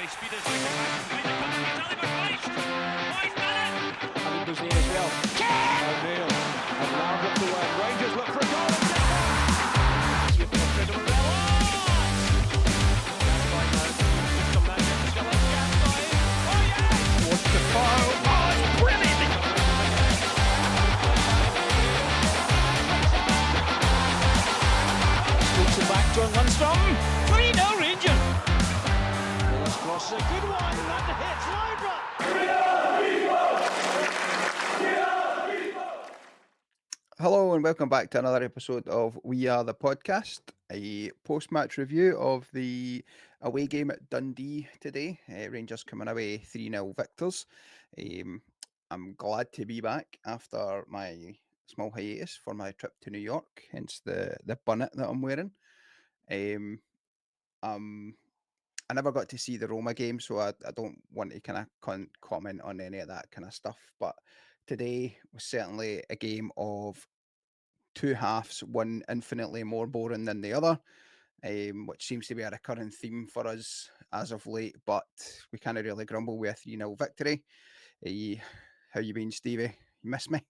high speed is right behind the country. Oliver Christ! Oh, he's done it! Having Dundee as well. O'Neill and Lamb up the way. Rangers look for a goal. It's in there. See if they'll fit him well. Oh yes! What's the foul? Oh, it's brilliant! Scoots it back, John Lundstrom. 3-0 Rangers. Willis cross a good one. That hits Libra. Hello and welcome back to another episode of We Are the Podcast, a post-match review of the away game at Dundee today. Rangers coming away 3-0 victors. I'm glad to be back after my small hiatus for my trip to New York, hence the bonnet that I'm wearing. I never got to see the Roma game, so I don't want to kind of comment on any of that kind of stuff. But today was certainly a game of two halves, one infinitely more boring than the other, which seems to be a recurring theme for us as of late. But we can't really grumble with a 3-0 victory. How you been, Stevie? You miss me?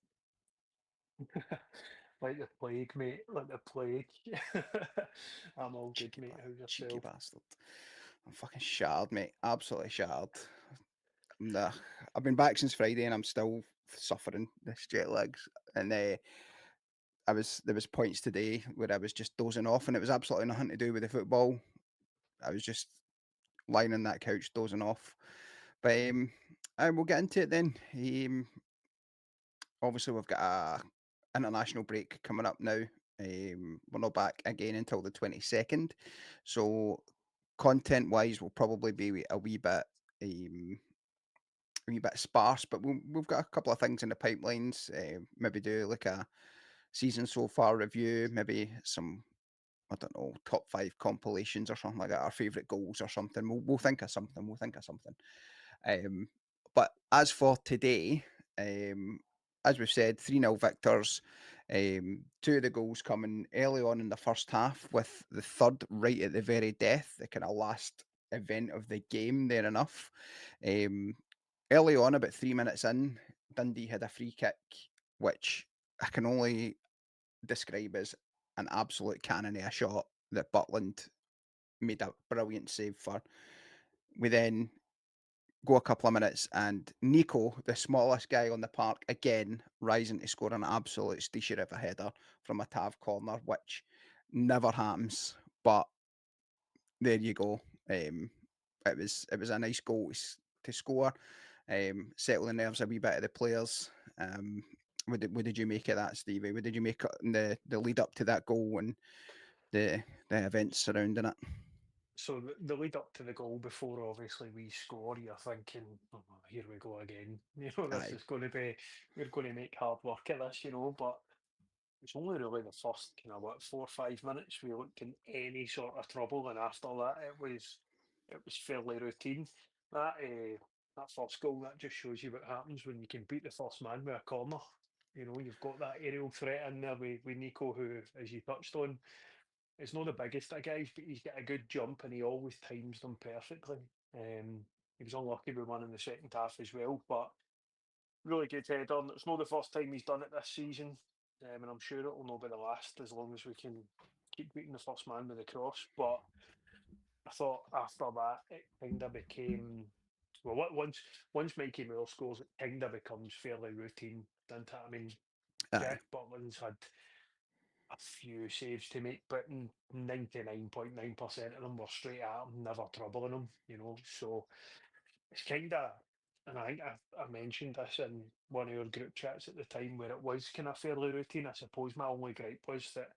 Like the plague, mate. Like the plague. I'm all good, mate. How's Cheeky yourself? bastard. I'm fucking shattered, mate. Absolutely shattered. I've been back since Friday and I'm still suffering this jet lags. And there was points today where I was just dozing off, and it was absolutely nothing to do with the football. I was just lying on that couch dozing off. But and we'll get into it then. Obviously, we've got a international break coming up now. We're not back again until the 22nd. So content wise, we'll probably be a wee bit sparse, but we've got a couple of things in the pipelines. Maybe do like a season so far review, maybe some, I don't know, top 5 compilations or something like that, our favourite goals or something. We'll think of something. But as for today, as we've said, 3-0 victors. Two of the goals coming early on in the first half, with the third right at the very death, the kind of last event of the game there enough. Early on, about 3 minutes in, Dundee had a free kick, which I can only describe as an absolute cannon of a shot that Butland made a brilliant save for. We then go a couple of minutes and Nico, the smallest guy on the park, again rising to score an absolute steesher of a header from a Tav corner, which never happens. But there you go. It was a nice goal to score. Settle the nerves a wee bit of the players. What did you make of that, Stevie? What did you make in the lead up to that goal and the events surrounding it? So the lead up to the goal before obviously we score, you're thinking, oh, here we go again. This Aye. is going to be, we're going to make hard work of this, but it's only really the first kind of 4 or 5 minutes we looked in any sort of trouble, and after that it was fairly routine. That first goal, that just shows you what happens when you can beat the first man with a corner. You've got that aerial threat in there with Nico, who, as you touched on, is not the biggest of guys, but he's got a good jump and he always times them perfectly. He was unlucky with one in the second half as well, but really good header. And it's not the first time he's done it this season, and I'm sure it will not be the last as long as we can keep beating the first man with the cross. But I thought after that it kind of became, well, once Mikey Moore scores, it kind of becomes fairly routine, doesn't it? I mean, Aye. Jack Butland's had a few saves to make, but 99.9% of them were straight at him, never troubling him. So it's kind of, and I think I mentioned this in one of your group chats at the time where it was kind of fairly routine. I suppose my only gripe was that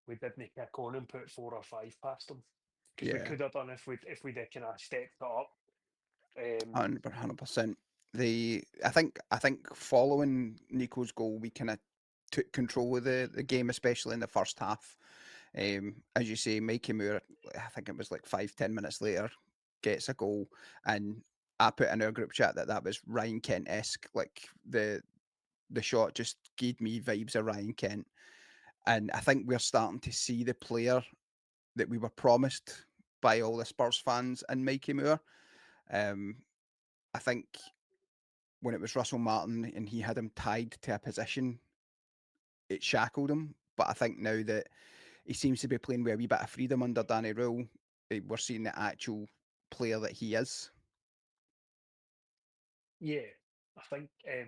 we didn't kick on and put 4 or 5 past them, because we Yeah. could have done if we'd kind of stepped it up. 100%. I think following Nico's goal, we kind of took control of the game, especially in the first half. As you say, Mikey Moore, I think it was like 5-10 minutes later, gets a goal, and I put in our group chat that was Ryan Kent-esque. Like the shot just gave me vibes of Ryan Kent, and I think we're starting to see the player that we were promised by all the Spurs fans and Mikey Moore. I think when it was Russell Martin and he had him tied to a position, it shackled him. But I think now that he seems to be playing with a wee bit of freedom under Danny Rule, we're seeing the actual player that he is. Yeah, I think I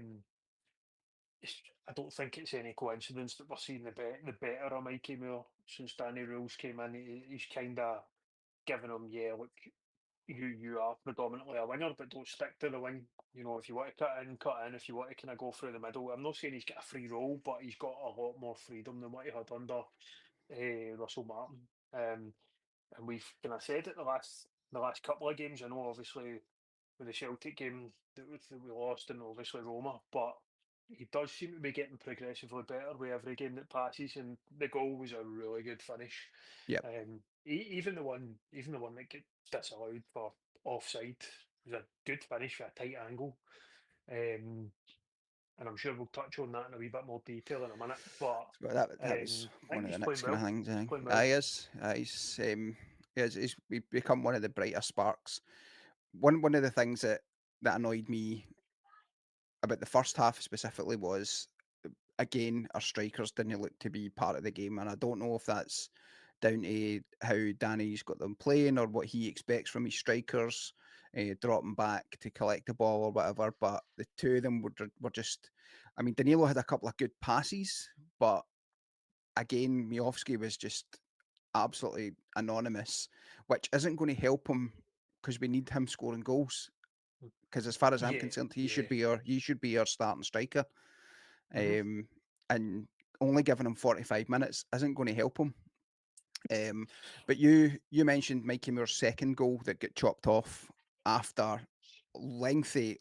don't think it's any coincidence that we're seeing the better of Mikey Moore since Danny Rules came in. He's kind of given him, yeah, look, you are predominantly a winger, but don't stick to the wing. You know, if you want to cut in, cut in. If you want to kind of go through the middle, I'm not saying he's got a free role, but he's got a lot more freedom than what he had under Russell Martin. And we've kind of said it the last couple of games. I know, obviously, with the Celtic game that we lost and obviously Roma, but he does seem to be getting progressively better with every game that passes, and the goal was a really good finish. Yep. Even the one that get disallowed for offside was a good finish for a tight angle. Um, and I'm sure we'll touch on that in a wee bit more detail in a minute. But So that was I one think of he's the playing next kind of well. things. He's playing Aye, well. he is. He's become one of the brighter sparks. One of the things that annoyed me about the first half specifically was, again, our strikers didn't look to be part of the game, and I don't know if that's down to how Danny's got them playing or what he expects from his strikers, dropping back to collect the ball or whatever. But the two of them were just, I mean, Danilo had a couple of good passes, but again, Miovski was just absolutely anonymous, which isn't going to help him because we need him scoring goals. Because as far as I'm Yeah, concerned, yeah. he should be our starting striker. Mhm. Um, and only giving him 45 minutes isn't going to help him. But you mentioned Mikey Moore's second goal that got chopped off after lengthy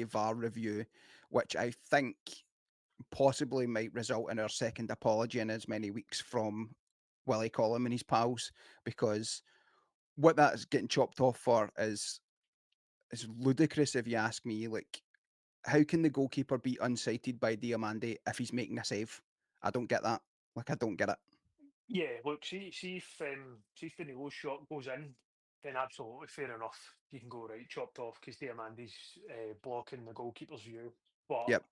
VAR review, which I think possibly might result in our second apology in as many weeks from Willie Collum and his pals, because what that's getting chopped off for is ludicrous if you ask me. Like, how can the goalkeeper be unsighted by Diamande if he's making a save? I don't get that. Like, I don't get it. Yeah, look, see if Danilo's shot goes in, then absolutely fair enough. You can go right chopped off because Diamandi's blocking the goalkeeper's view. But Yep.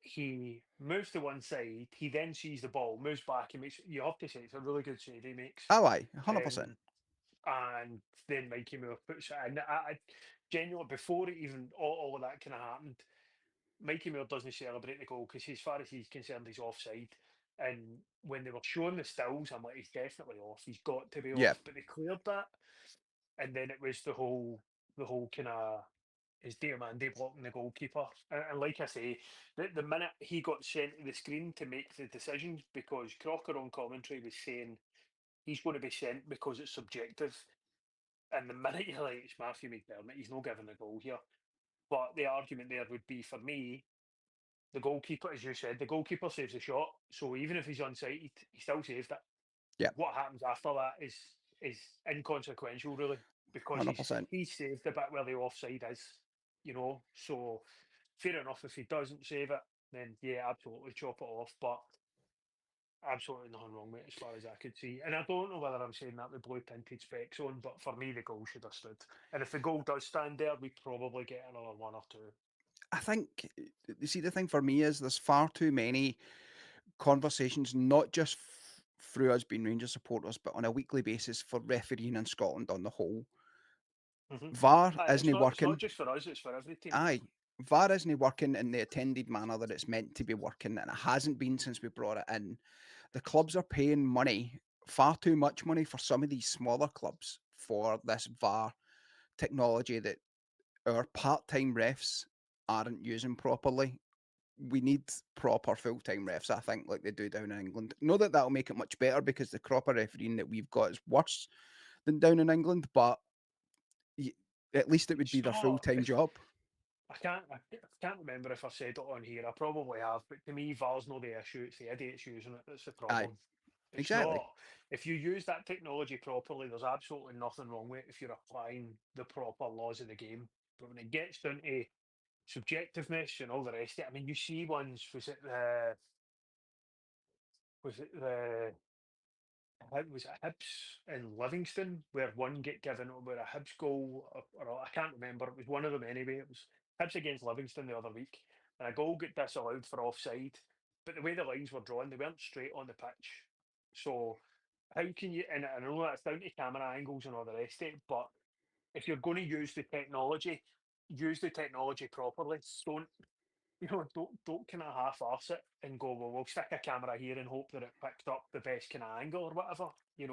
he moves to one side. He then sees the ball, moves back, and makes. You have to say it's a really good save he makes. Oh, aye, 100%. And then Mikey Moore puts it in. I genuinely before it even all of that kind of happened, Mikey Moore doesn't celebrate the goal because, as far as he's concerned, he's offside. And when they were showing the stills, I'm like, he's definitely off. He's got to be Yeah. off. But they cleared that, and then it was the whole kind of is Diamande blocking the goalkeeper. And like I say, the minute he got sent to the screen to make the decision, because Crocker on commentary was saying he's going to be sent because it's subjective. And the minute you're like, it's Matthew McDermott, he's not giving the goal here. But the argument there would be for me, the goalkeeper, as you said, the goalkeeper saves the shot. So even if he's unsighted, he still saved it. Yeah. What happens after that is inconsequential, really, because he's 100%. he's saved the bit where the offside is, So fair enough if he doesn't save it, then yeah, absolutely chop it off. But absolutely nothing wrong with it as far as I could see. And I don't know whether I'm saying that with blue tinted specs on, but for me the goal should have stood. And if the goal does stand there, we probably get another one or two. I think, you see, the thing for me is there's far too many conversations, not just through us being Rangers supporters, but on a weekly basis for refereeing in Scotland on the whole. Mm-hmm. VAR It's isn't not working. just for us; it's for every team. Aye. VAR isn't working in the attended manner that it's meant to be working, and it hasn't been since we brought it in. The clubs are paying money, far too much money, for some of these smaller clubs for this VAR technology that our part-time refs aren't using properly. We need proper full-time refs, I think, like they do down in England. Not that that'll make it much better because the proper refereeing that we've got is worse than down in England, but at least it would It's be their not. full-time job. I can't remember if I said it on here. I probably have, but to me, VAR's not the issue. It's the idiots using it that's the Aye, problem. It's exactly. not. If you use that technology properly, there's absolutely nothing wrong with it if you're applying the proper laws of the game. But when it gets down to subjectiveness and all the rest of it, I mean, you see ones. Was it the was it Hibs and Livingston where one get given where a Hibs goal or I can't remember. It was one of them anyway. It was Hibs against Livingston the other week, and a goal get disallowed for offside. But the way the lines were drawn, they weren't straight on the pitch. So how can you? And I know that's down to camera angles and all the rest of it, but if you're going to use the technology properly. Don't don't kind of half-arse it and go, well, we'll stick a camera here and hope that it picked up the best kind of angle or whatever.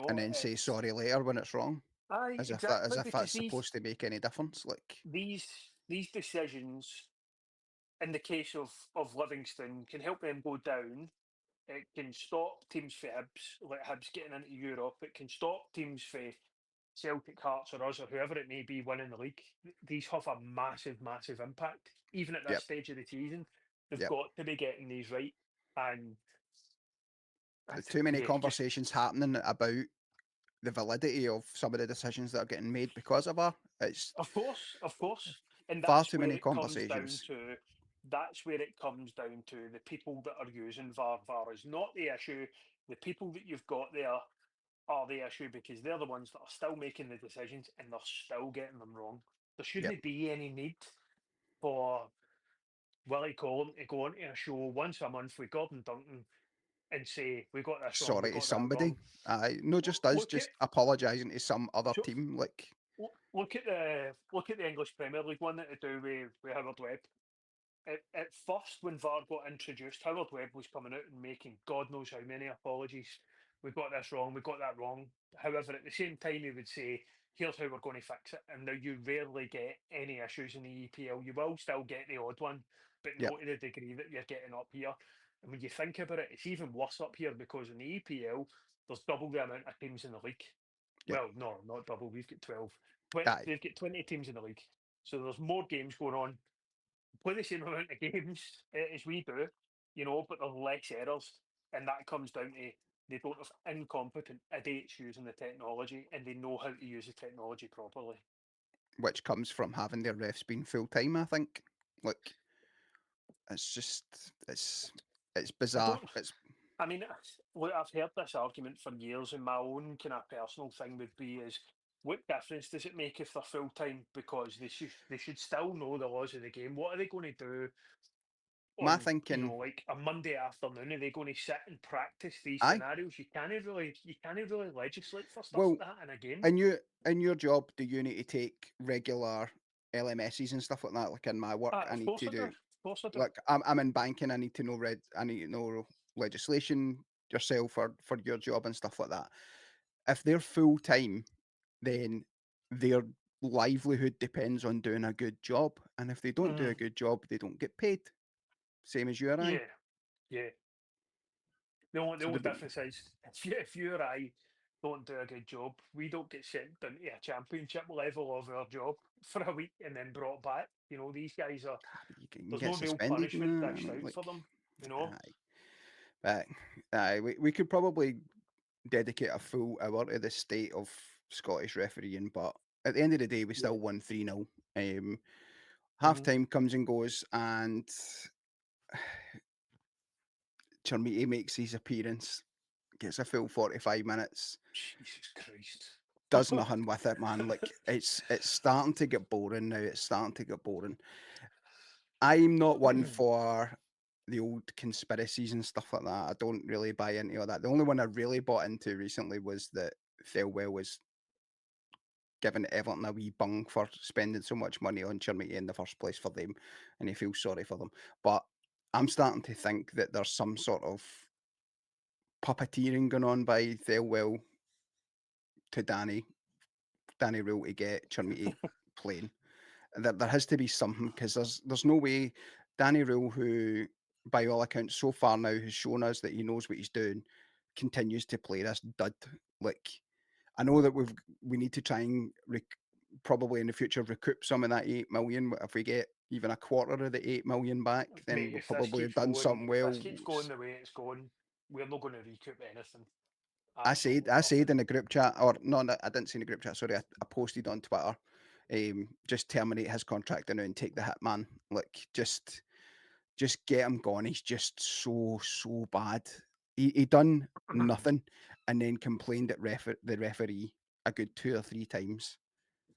And then say It's sorry later when it's wrong, aye, as exactly, if because that's supposed to make any difference. Like, these these decisions in the case of Livingston can help them go down. It can stop teams for Hibs, like Hibs getting into Europe. It can stop teams for Celtic, Hearts, or us, or whoever it may be, winning the league. These have a massive, massive impact. Even at this yep, stage of the season, they've yep. got to be getting these right. And Too many yeah, just conversations happening about the validity of some of the decisions that are getting made because of her. It's of course, and far that's too where many it comes down conversations. to. That's where it comes down to the people that are using VAR. VAR is not the issue. The people that you've got there are the issue because they're the ones that are still making the decisions and they're still getting them wrong. There Yep. shouldn't be any need for Willie Collum to go onto a show once a month with Gordon Duncan and say, we got this wrong, we Sorry to got that somebody. wrong. No, just us, Look at just apologising to some other so, team. Like, look at the English Premier League one that to do with Howard Webb. At first, when VAR got introduced, Howard Webb was coming out and making God knows how many apologies. We got this wrong, we got that wrong. However, at the same time, he would say, here's how we're going to fix it. And now you rarely get any issues in the EPL. You will still get the odd one, but yep, not to the degree that you're getting up here. And when you think about it, it's even worse up here because in the EPL, there's double the amount of teams in the league. yep. Well, no, not double. We've got 12. Aye, They've got 20 teams in the league. So there's more games going on, play the same amount of games as we do, but there's less errors, and that comes down to they don't have incompetent idiots using the technology, and they know how to use the technology properly. which comes from having their refs being full time. I think. Like, it's just it's I bizarre. don't. It's I mean, look, I've heard this argument for years, and my own kind of personal thing would be is. What difference does it make if they're full time? Because they should still know the laws of the game. What are they going to do my on thinking. like a Monday afternoon? Are they going to sit and practice these Aye, scenarios? You can't really legislate for stuff well, like that in a game. in your job, do you need to take regular LMSs and stuff like that? Like in my work, I Of need course to I do. do. Of course I do. Like, I'm in banking. I need to know I need to know legislation yourself for your job and stuff like that. If they're full time, then their livelihood depends on doing a good job, and if they don't do a Mm, good job, they don't get paid. Same as you or I. yeah, yeah. The only So difference is if you or I don't do a good job, we don't get sent down to a championship level of our job for a week and then brought back. These guys are. but you can There's get no real suspended punishment and dished out for like, them. You know. aye, but aye, we could probably dedicate a full hour to the state of Scottish refereeing, but at the end of the day, we Yeah. still won 3-0. Half Mhm. time comes and goes, and Chermiti makes his appearance, gets a full 45 minutes, Jesus Christ. does nothing with it, man. Like, it's starting to get boring now. It's starting to get boring. I'm not one for the old conspiracies and stuff like that. I don't really buy into all that. The only one I really bought into recently was that Thelwell was giving Everton a wee bung for spending so much money on Chermiti in the first place for them, and he feels sorry for them. But I'm starting to think that there's some sort of puppeteering going on by Thelwell to Danny Rule to get Chermiti playing. There has to be something because there's no way Danny Rule, who by all accounts so far now has shown us that he knows what he's doing, continues to play this dud. Like, I know that we need to try and probably in the future recoup some of that 8 million. If we get even a quarter of the 8 million back, then Mate, we'll if this probably have keeps done going, something if well. this keeps going the way it's going, we're not going to recoup anything. I Absolutely said nothing. in the group chat, or no, I didn't say in the group chat. Sorry, I posted on Twitter. Just terminate his contract now and take the hit man. Like, just get him gone. He's just so bad. He done nothing, and then complained at the referee a good 2 or 3 times,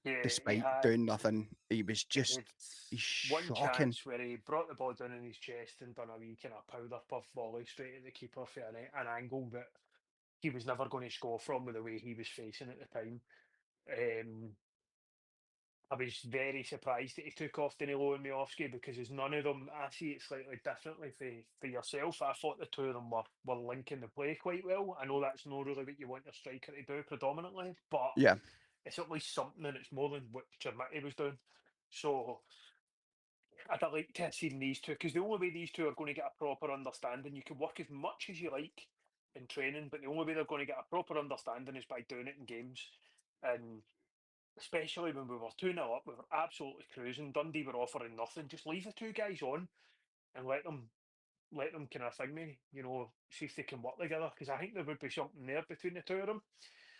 Yeah, despite doing nothing. He was he just had he's one shocking. chance where he brought the ball down in his chest and done a wee kind of powder puff volley straight at the keeper for an angle that he was never going to score from with the way he was facing at the time. Um, I was very surprised that he took off Danilo and Miovski because there's none of them. I see it slightly differently for yourself. I thought the two of them were linking the play quite well. I know that's not really what you want your striker to do predominantly, but Yeah, it's at least something and it's more than what Chermiti was doing. So I'd like to have seen these two because the only way these two are going to get a proper understanding, you can work as much as you like in training, but the only way they're going to get a proper understanding is by doing it in games. And especially when we were 2-0 up, we were absolutely cruising. Dundee were offering nothing. Just leave the two guys on and let them kind of thing me, see if they can work together. Because I think there would be something there between the two of them.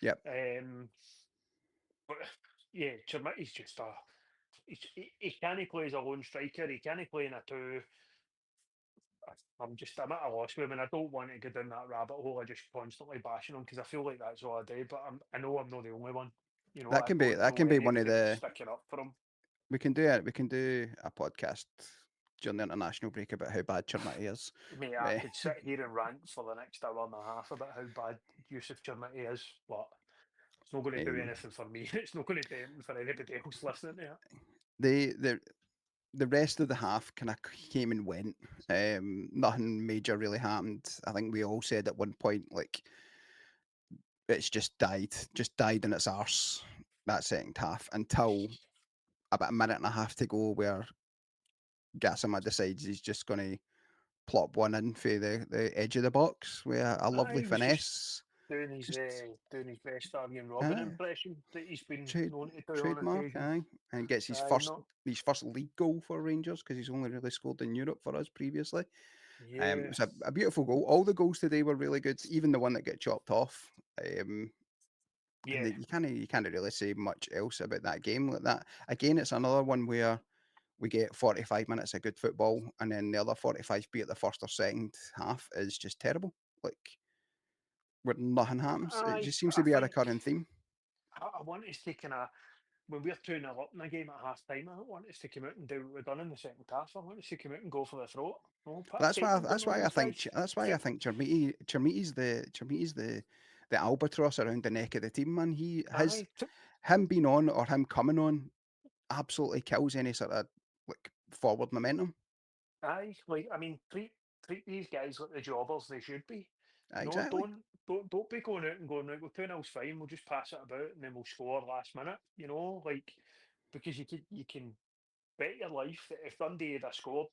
yep. Um, but yeah, Chermiti's just he can't play as a lone striker. He can't play in a two. I'm at a loss with him, and I don't want to go down that rabbit hole of just constantly bashing him because I feel like that's all I do. But I know I'm not the only one. That I can be don't that know can be one of anybody that's the sticking up for him. we can do a podcast during the international break about how bad Chermiti is. Mate, I Eh, could sit here and rant for the next hour and a half about how bad Yusuf Chermiti is, but it's not going to do um, anything for me. It's not going to do anything for anybody else listening to it. they the rest of the half kind of came and went. Nothing major really happened. I think we all said at one point like it's just died in its arse that second half until about a minute and a half to go where Gassama decides he's just going to plop one in for the edge of the box with a lovely He was just finesse. doing Just his best Arjen Robin uh, impression that he's been trade known to do on trademark, occasion. aye, and gets Not his first league goal for Rangers because he's only really scored in Europe for us previously. It yeah, was a beautiful goal. All the goals today were really good, even the one that got chopped off. And yeah. you can't really say much else about that game like that. Again, it's another one where we get 45 minutes of good football, and then the other 45, be it the first or second half, is just terrible. Like where nothing happens. It I just seems to I be a think recurring theme. I want us to kind of when we're 2-0 up in a game at half time, I don't want us to come out and do what we've done in the second half. I want us to come out and go for the throat. Put a statement down on these guys. That's why I think Chermiti's the albatross around the neck of the team, man. Aye, Him being on or him coming on absolutely kills any sort of like forward momentum. aye. Like I mean, treat these guys like the jobbers they should be. Exactly. Don't be going out and going right. Well, 2-0's fine. We'll just pass it about and then we'll score last minute. Like because you can bet your life that if Dundee had scored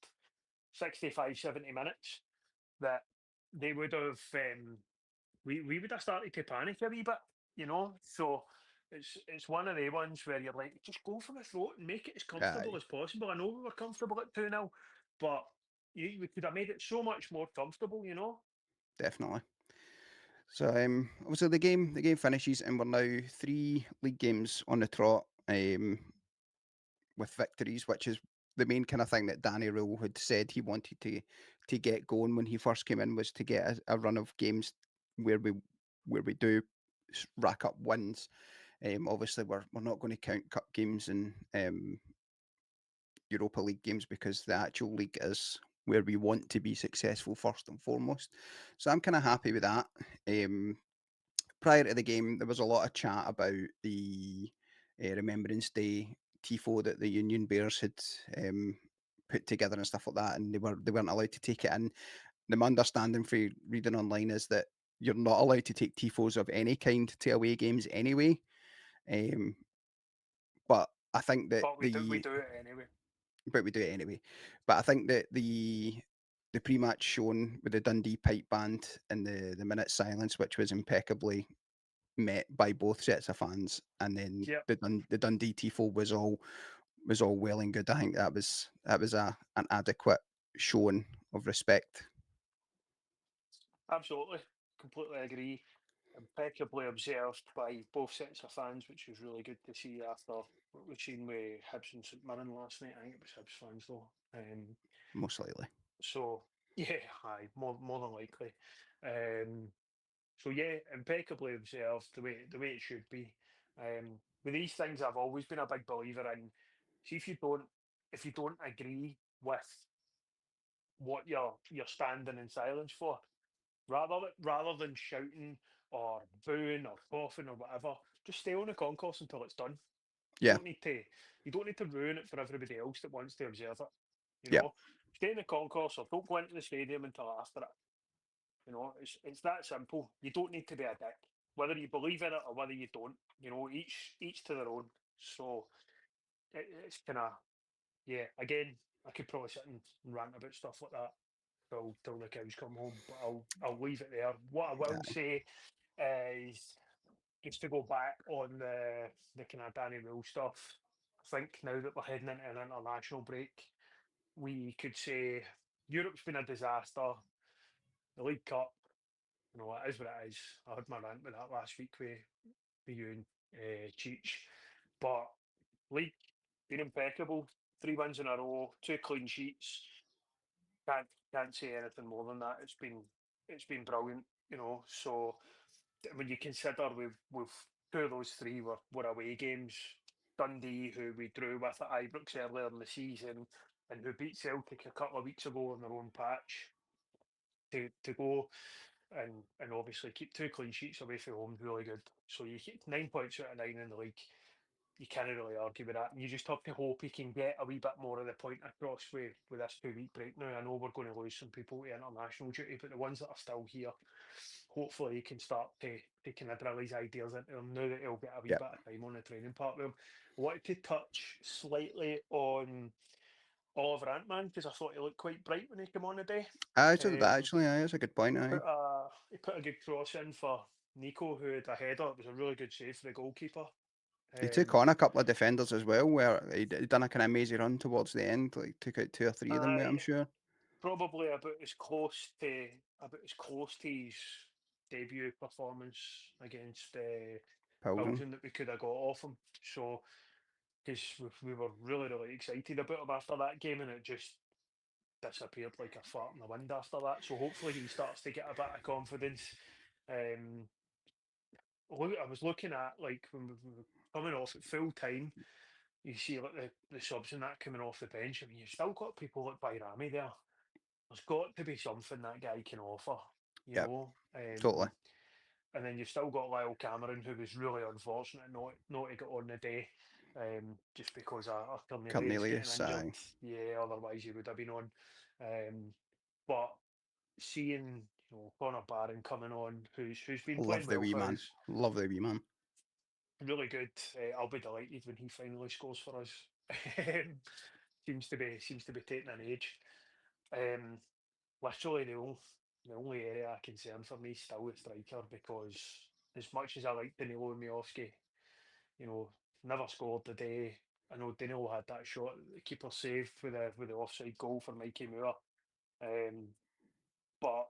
65, 70 minutes, that they would have we would have started to panic a wee bit. So it's one of the ones where you're like, just go for the throat and make it as comfortable Aye, as possible. I know we were comfortable at 2-0, but we could have made it so much more comfortable. definitely. So obviously the game finishes and we're now 3 league games on the trot with victories, which is the main kind of thing that Danny Rule had said he wanted to get going when he first came in, was to get a run of games where we do rack up wins. Obviously we're not going to count cup games and Europa League games because the actual league is where we want to be successful first and foremost. So I'm kind of happy with that. Um, Prior to the game, there was a lot of chat about the Remembrance Day tifo that the Union Bears had put together and stuff like that, and they weren't allowed to take it in. My understanding for reading online is that you're not allowed to take tifos of any kind to away games anyway. Um, but I think that But we do it anyway. we do it anyway. But I think that the pre-match shown with the Dundee pipe band and the minute silence, which was impeccably met by both sets of fans, and then Yep, the Dundee tifo was all well and good. I think that was an adequate showing of respect. absolutely, completely agree. Impeccably observed by both sets of fans, which was really good to see after what we've seen with Hibs and St Mirren last night. I think it was Hibs fans though. Most likely. So yeah, aye, more than likely. Um, So yeah, impeccably observed the way it should be. With these things, I've always been a big believer in. See, if you don't agree with what you're standing in silence for, rather than shouting or booing or coughing or whatever, just stay on the concourse until it's done. You Yeah, don't need to you don't need to ruin it for everybody else that wants to observe it. You yeah, know, stay in the concourse or don't go into the stadium until after it. It's that simple. You don't need to be a dick, whether you believe in it or whether you don't. Each to their own. So it's kind of, yeah. Again, I could probably sit and rant about stuff like that till the cows come home, but I'll leave it there. What I will aye. say is just to go back on the kind of Danny Rule stuff. I think now that we're heading into an international break, we could say Europe's been a disaster. The League Cup, it is what it is. I had my rant with that last week with you and Cheech. But League, been impeccable. 3 wins in a row, 2 clean sheets. Can't say anything more than that. It's been brilliant, So when you consider we've 2 of those 3 were away games. Dundee, who we drew with at Ibrox earlier in the season, and who beat Celtic a couple of weeks ago on their own patch, to go and obviously keep 2 clean sheets away from home, really good. So you get 9 points out of 9 in the league. You can't really argue with that. And you just have to hope he can get a wee bit more of the point across with this 2 week break now. I know we're going to lose some people to international duty, but the ones that are still here, hopefully he can start to kind of drill his ideas into them now that he'll get a wee Yeah. bit of time on the training part with him. I wanted to touch slightly on Oliver Antman because I thought he looked quite bright when he came on today. Aye, so that Um, actually, aye, that's a good point. Aye, he put a good cross in for Nico, who had a header. It was a really good save for the goalkeeper. he took Um, on a couple of defenders as well, where he done a kind of mazy run towards the end, like took out 2 or 3 of them. Mate, aye, I'm sure. probably about as close to his debut performance against Pilgrim. Belgium that we could have got off him. So, because we were really, really excited about him after that game, and it just disappeared like a fart in the wind after that. So hopefully he starts to get a bit of confidence. Um, I was looking at, like, when we were coming off at full time, you see like the subs and that coming off the bench. I mean, you've still got people like Bayrami there. There's got to be something that guy can offer, you Yep, know. totally. And then you've still got Lyle Cameron, who was really unfortunate not to get on the day, just because of Cornelius getting Cornelius. injured. Aye, Yeah, otherwise he would have been on. Um, but seeing, Connor Barron coming on, who's been love playing the well wee for man. us, Love the wee man. really good. I'll be delighted when he finally scores for us. Um, seems to be taking an age. Um, Literally the only area of concern for me is still the striker, because as much as I like Danilo Miovski, you know, never scored today. I know Danilo had that shot that the keeper saved with the offside goal for Mikey Moore. Um, but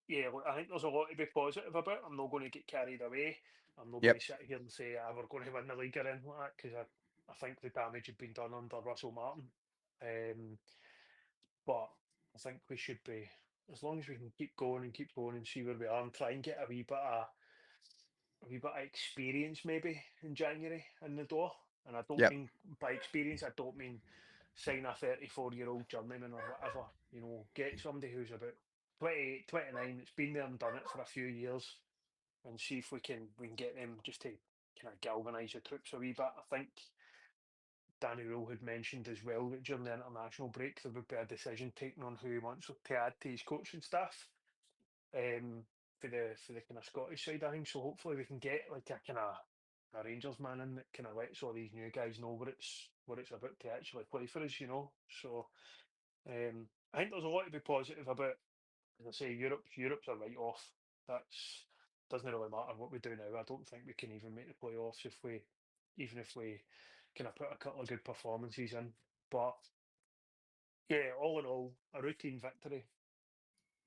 yeah, look, I think there's a lot to be positive about. I'm not going to get carried away. I'm not going to Yep, sit here and say, we're going to win the league or anything like that, because I think the damage had been done under Russell Martin. Um, but I think we should be, as long as we can keep going and see where we are, and try and get a wee bit of experience maybe in January in the door. And I don't yep, mean, by experience, I don't mean sign a 34-year-old journeyman or whatever. Get somebody who's about 28, 29, that's been there and done it for a few years, and see if we can get them just to kind of galvanise the troops a wee bit. I think Danny Rule had mentioned as well that during the international break there would be a decision taken on who he wants to add to his coaching staff, um, for the kind of Scottish side of things. So hopefully we can get like a kind of a Rangers man in that kind of lets all these new guys know what it's about to actually play for us. So I think there's a lot to be positive about. As I say, Europe's a write off. That's Doesn't really matter what we do now. I don't think we can even make the playoffs even if we kind of put a couple of good performances in. But yeah, all in all, a routine victory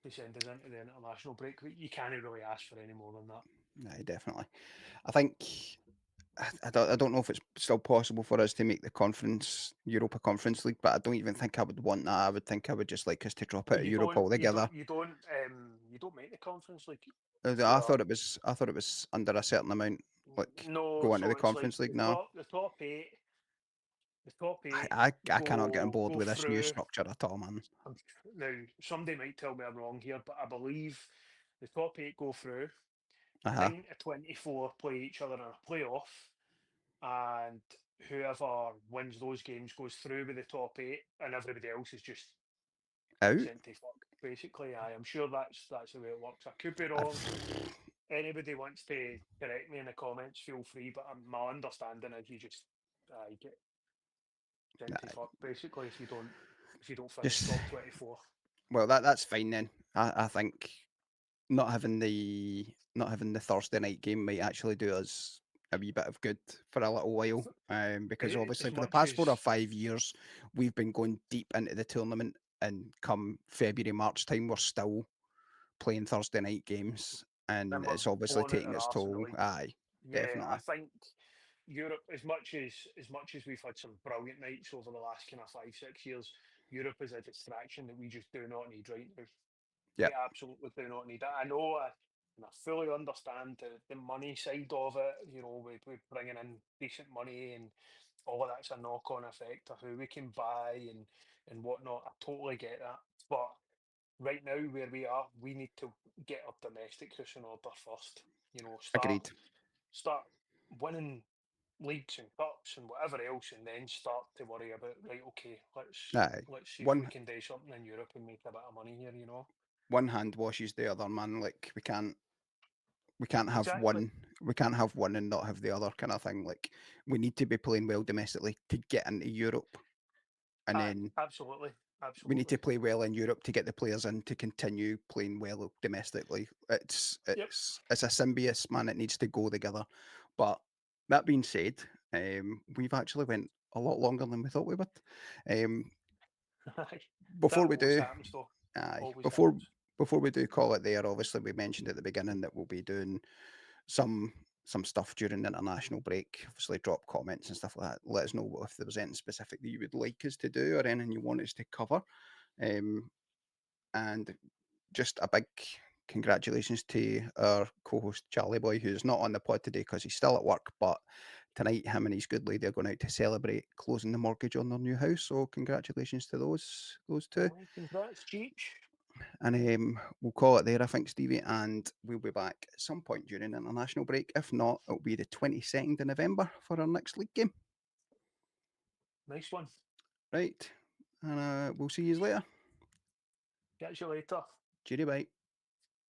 to send us into the international break. You can't really ask for any more than that. aye, definitely. I think I don't know if it's still possible for us to make the Europa Conference League, but I don't even think I would want that. I would think I would just like us to drop out Well, of you Europe don't, you altogether. don't, you don't, You don't make the Conference League. I You're thought it was under a certain amount, like no, go into so the it's like Conference League now. the top eight. The top eight I cannot get on board go with this new through. structure at all, man. Now, somebody might tell me I'm wrong here, but I believe the top eight go through. Uh-huh. 9 to 24 play each other in a playoff, and whoever wins those games goes through with the top eight, and everybody else is just Out. sent to fuck. Basically, I am sure that's the way it works. I could be wrong. Anybody wants to correct me in the comments, feel free. But my understanding is you just get sent to fuck. Basically, if you don't finish Just top 24. well, that's fine then. I think not having the Thursday night game might actually do us a wee bit of good for a little while. Because obviously As for the much past 4 or as 5 years we've been going deep into the tournament, and come February, March time we're still playing Thursday night games, and then we're it's obviously blown out taking our its arse in the toll. league. Aye, Yeah, I definitely. think Europe, as much as we've had some brilliant nights over the last kind of 5-6 years, Europe is a distraction that we just do not need right now. We Yep, absolutely do not need it. I know, and I fully understand the money side of it. You know, we bringing in decent money and all of that's a knock-on effect of who we can buy and whatnot. I totally get that, but right now where we are, we need to get our domestic house in order first. You know, agreed. start winning leagues and cups and whatever else, and then start to worry about right. Okay, Aye, let's see if we one can do something in Europe and make a bit of money here. You know, one hand washes the other, man. Like we can't have exactly. one and not have the other kind of thing. Like we need to be playing well domestically to get into Europe, and Aye, then absolutely, we need absolutely. to play well in Europe to get the players in to continue playing well domestically. Yep. It's a symbiosis, man. It needs to go together. But that being said, we've actually went a lot longer than we thought we would. Um, Aye. That before we always do, happens, though. aye, Always before happens. before we do call it there, obviously we mentioned at the beginning that we'll be doing some stuff during the international break. Obviously, drop comments and stuff like that. Let us know if there was anything specific that you would like us to do or anything you want us to cover. And just a big congratulations to our co-host Charlie Boy, who's not on the pod today because he's still at work. But tonight, him and his good lady are going out to celebrate closing the mortgage on their new house. So congratulations to those two. Aye, congrats, Cheech. And we'll call it there, I think, Stevie, and we'll be back at some point during the international break. If not, it'll be the 22nd of November for our next league game. Nice one. Right. And we'll see you later. Catch you later. Cheerio, bye.